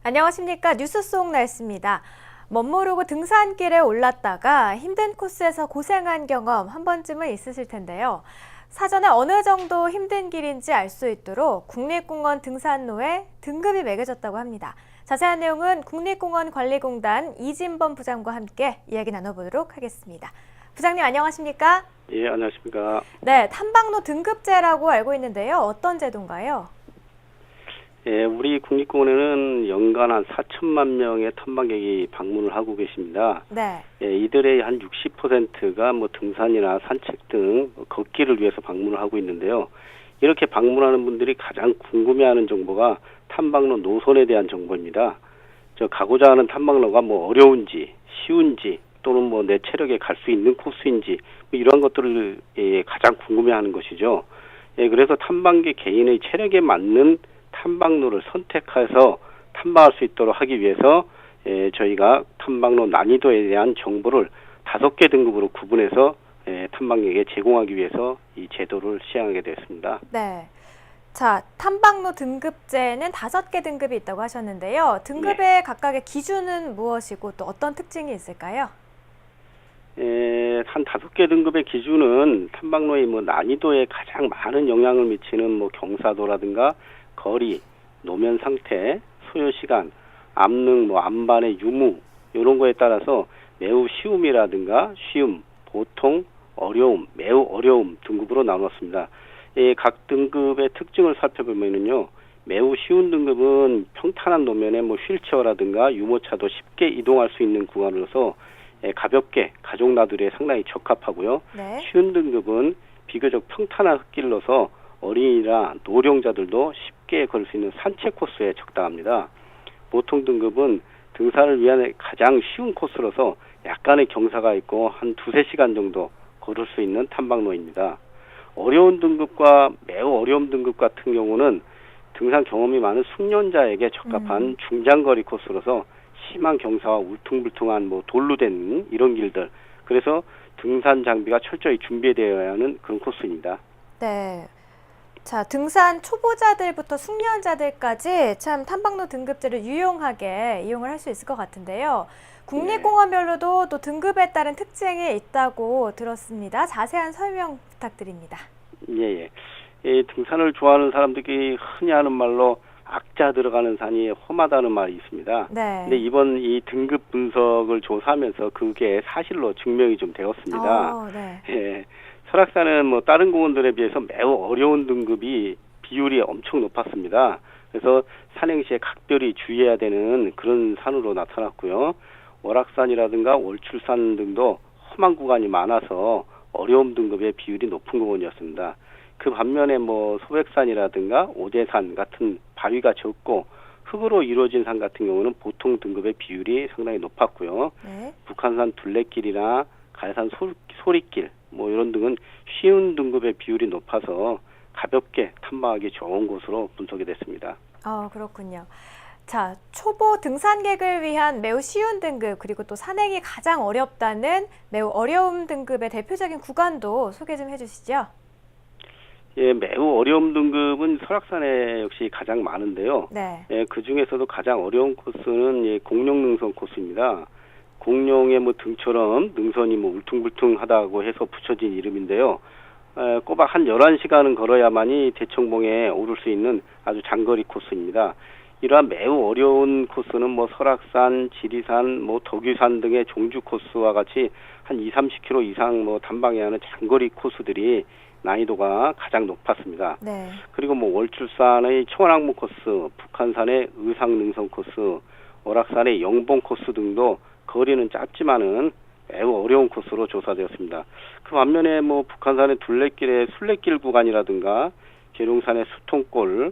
안녕하십니까. 뉴스 속 날씨입니다. 멋모르고 등산길에 올랐다가 힘든 코스에서 고생한 경험 한 번쯤은 있으실 텐데요. 사전에 어느 정도 힘든 길인지 알 수 있도록 국립공원 등산로에 등급이 매겨졌다고 합니다. 자세한 내용은 국립공원관리공단 이진범 부장과 함께 이야기 나눠보도록 하겠습니다. 부장님 안녕하십니까? 예, 안녕하십니까. 네, 탐방로 등급제라고 알고 있는데요. 어떤 제도인가요? 예, 우리 국립공원에는 연간 한 4천만 명의 탐방객이 방문을 하고 계십니다. 네. 예, 이들의 한 60%가 뭐 등산이나 산책 등 걷기를 위해서 방문을 하고 있는데요. 이렇게 방문하는 분들이 가장 궁금해하는 정보가 탐방로 노선에 대한 정보입니다. 가고자 하는 탐방로가 뭐 어려운지, 쉬운지, 또는 뭐 내 체력에 갈 수 있는 코스인지 뭐 이러한 것들을 가장 궁금해하는 것이죠. 예, 그래서 탐방객 개인의 체력에 맞는 탐방로를 선택해서 탐방할 수 있도록 하기 위해서 저희가 탐방로 난이도에 대한 정보를 5개 등급으로 구분해서 탐방객에게 제공하기 위해서 이 제도를 시행하게 되었습니다. 네. 자, 탐방로 등급제는 5개 등급이 있다고 하셨는데요. 등급의 네. 각각의 기준은 무엇이고 또 어떤 특징이 있을까요? 한 5개 등급의 기준은 탐방로의 뭐 난이도에 가장 많은 영향을 미치는 뭐 경사도라든가 거리, 노면 상태, 소요 시간, 암능, 뭐 암반의 유무 이런 거에 따라서 매우 쉬움이라든가 쉬움, 보통, 어려움, 매우 어려움 등급으로 나눴습니다. 각 등급의 특징을 살펴보면요, 매우 쉬운 등급은 평탄한 노면에 뭐 휠체어라든가 유모차도 쉽게 이동할 수 있는 구간으로서 가볍게 가족 나들이에 상당히 적합하고요. 네. 쉬운 등급은 비교적 평탄한 흙길로서 어린이나 노령자들도 쉽게 걸을 수 있는 산책 코스에 적당합니다. 보통 등급은 등산을 위한 가장 쉬운 코스로서 약간의 경사가 있고 한 2-3시간 정도 걸을 수 있는 탐방로입니다. 어려운 등급과 매우 어려운 등급 같은 경우는 등산 경험이 많은 숙련자에게 적합한 중장거리 코스로서 심한 경사와 울퉁불퉁한 뭐 돌로 된 이런 길들, 그래서 등산 장비가 철저히 준비되어야 하는 그런 코스입니다. 네. 자, 등산 초보자들부터 숙련자들까지 참 탐방로 등급제를 유용하게 이용을 할 수 있을 것 같은데요. 국립공원별로도 또 등급에 따른 특징이 있다고 들었습니다. 자세한 설명 부탁드립니다. 예. 등산을 좋아하는 사람들이 흔히 하는 말로 악자 들어가는 산이 험하다는 말이 있습니다. 네. 근데 이번 이 등급 분석을 조사하면서 그게 사실로 증명이 좀 되었습니다. 네. 예. 설악산은 뭐 다른 공원들에 비해서 매우 어려운 등급이 비율이 엄청 높았습니다. 그래서 산행 시에 각별히 주의해야 되는 그런 산으로 나타났고요. 월악산이라든가 월출산 등도 험한 구간이 많아서 어려움 등급의 비율이 높은 공원이었습니다. 그 반면에 뭐 소백산이라든가 오대산 같은 바위가 적고 흙으로 이루어진 산 같은 경우는 보통 등급의 비율이 상당히 높았고요. 네. 북한산 둘레길이나 가야산 소리길 뭐 이런 등은 쉬운 등급의 비율이 높아서 가볍게 탐방하기 좋은 곳으로 분석이 됐습니다. 그렇군요. 자, 초보 등산객을 위한 매우 쉬운 등급, 그리고 또 산행이 가장 어렵다는 매우 어려움 등급의 대표적인 구간도 소개 좀 해주시죠. 예, 매우 어려움 등급은 설악산에 역시 가장 많은데요. 네. 그 중에서도 가장 어려운 코스는 공룡능선 코스입니다. 공룡의 뭐 등처럼 능선이 뭐 울퉁불퉁하다고 해서 붙여진 이름인데요. 꼬박 한 11시간은 걸어야만이 대청봉에 오를 수 있는 아주 장거리 코스입니다. 이러한 매우 어려운 코스는 뭐 설악산, 지리산, 뭐 덕유산 등의 종주 코스와 같이 한 20-30km 이상 뭐 단방해야 하는 장거리 코스들이 난이도가 가장 높았습니다. 네. 그리고 뭐 월출산의 청원항무 코스, 북한산의 의상능선 코스, 월악산의 영봉 코스 등도 거리는 짧지만은 매우 어려운 코스로 조사되었습니다. 그 반면에 뭐 북한산의 둘레길의 순례길 구간이라든가 계룡산의 수통골,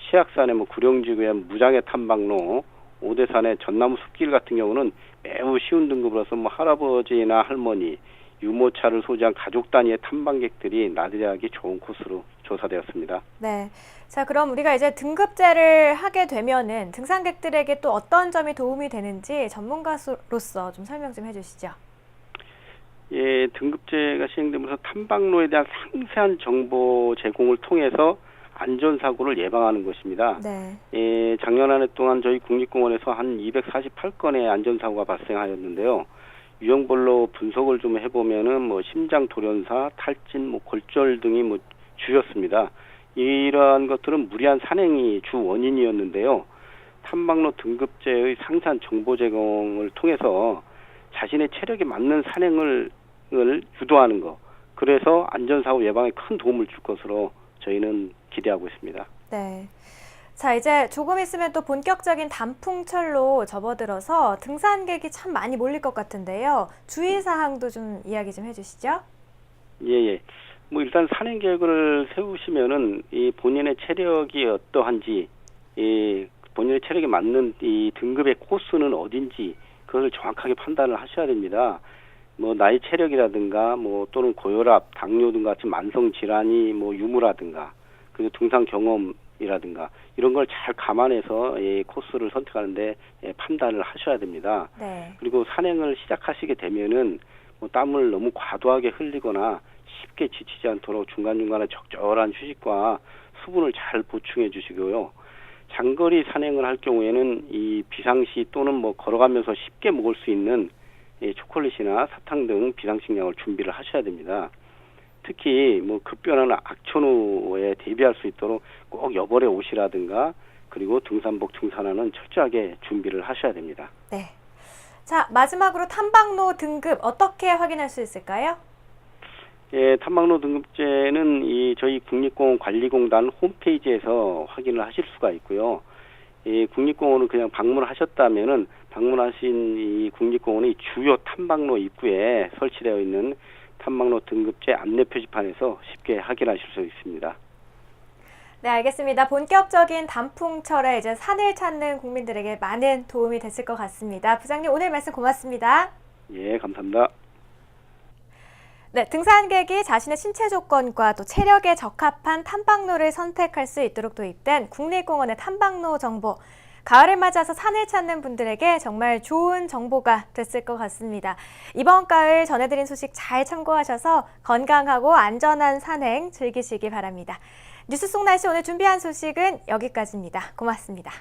치악산의 뭐 구령지구의 무장의 탐방로, 오대산의 전나무 숲길 같은 경우는 매우 쉬운 등급으로서 뭐 할아버지나 할머니, 유모차를 소지한 가족 단위의 탐방객들이 나들이하기 좋은 코스로 조사되었습니다. 네. 자, 그럼 우리가 이제 등급제를 하게 되면은 등산객들에게 또 어떤 점이 도움이 되는지 전문가로서 좀 설명 좀 해주시죠. 예, 등급제가 시행되면서 탐방로에 대한 상세한 정보 제공을 통해서 안전사고를 예방하는 것입니다. 네. 작년 한 해 동안 저희 국립공원에서 한 248건의 안전사고가 발생하였는데요. 유형별로 분석을 좀 해보면은 뭐 심장 돌연사, 탈진, 뭐 골절 등이 뭐 주였습니다. 이러한 것들은 무리한 산행이 주 원인이었는데요. 탐방로 등급제의 상세한 정보 제공을 통해서 자신의 체력에 맞는 산행을 유도하는 것. 그래서 안전사고 예방에 큰 도움을 줄 것으로 저희는 기대하고 있습니다. 네. 자, 이제 조금 있으면 또 본격적인 단풍철로 접어들어서 등산객이 참 많이 몰릴 것 같은데요. 주의사항도 좀 이야기 좀 해주시죠. 예. 뭐 일단 산행 계획을 세우시면은 이 본인의 체력이 어떠한지, 이 본인의 체력에 맞는 이 등급의 코스는 어딘지 그것을 정확하게 판단을 하셔야 됩니다. 뭐 나이 체력이라든가 뭐 또는 고혈압, 당뇨 등 같은 만성 질환이 뭐 유무라든가 그리고 등산 경험이라든가 이런 걸 잘 감안해서 이 코스를 선택하는데 판단을 하셔야 됩니다. 네. 그리고 산행을 시작하시게 되면은 뭐 땀을 너무 과도하게 흘리거나 쉽게 지치지 않도록 중간중간에 적절한 휴식과 수분을 잘 보충해 주시고요. 장거리 산행을 할 경우에는 이 비상시 또는 뭐 걸어가면서 쉽게 먹을 수 있는 초콜릿이나 사탕 등 비상식량을 준비를 하셔야 됩니다. 특히 뭐 급변하는 악천후에 대비할 수 있도록 꼭 여벌의 옷이라든가 그리고 등산복, 등산화는 철저하게 준비를 하셔야 됩니다. 네. 자, 마지막으로 탐방로 등급 어떻게 확인할 수 있을까요? 탐방로 등급제는 저희 국립공원관리공단 홈페이지에서 확인을 하실 수가 있고요. 국립공원을 그냥 방문하셨다면은 방문하신 이 국립공원의 주요 탐방로 입구에 설치되어 있는 탐방로 등급제 안내 표지판에서 쉽게 확인하실 수 있습니다. 네, 알겠습니다. 본격적인 단풍철에 이제 산을 찾는 국민들에게 많은 도움이 됐을 것 같습니다. 부장님, 오늘 말씀 고맙습니다. 예, 감사합니다. 네, 등산객이 자신의 신체 조건과 또 체력에 적합한 탐방로를 선택할 수 있도록 도입된 국립공원의 탐방로 정보. 가을을 맞아서 산을 찾는 분들에게 정말 좋은 정보가 됐을 것 같습니다. 이번 가을 전해드린 소식 잘 참고하셔서 건강하고 안전한 산행 즐기시기 바랍니다. 뉴스 속 날씨 오늘 준비한 소식은 여기까지입니다. 고맙습니다.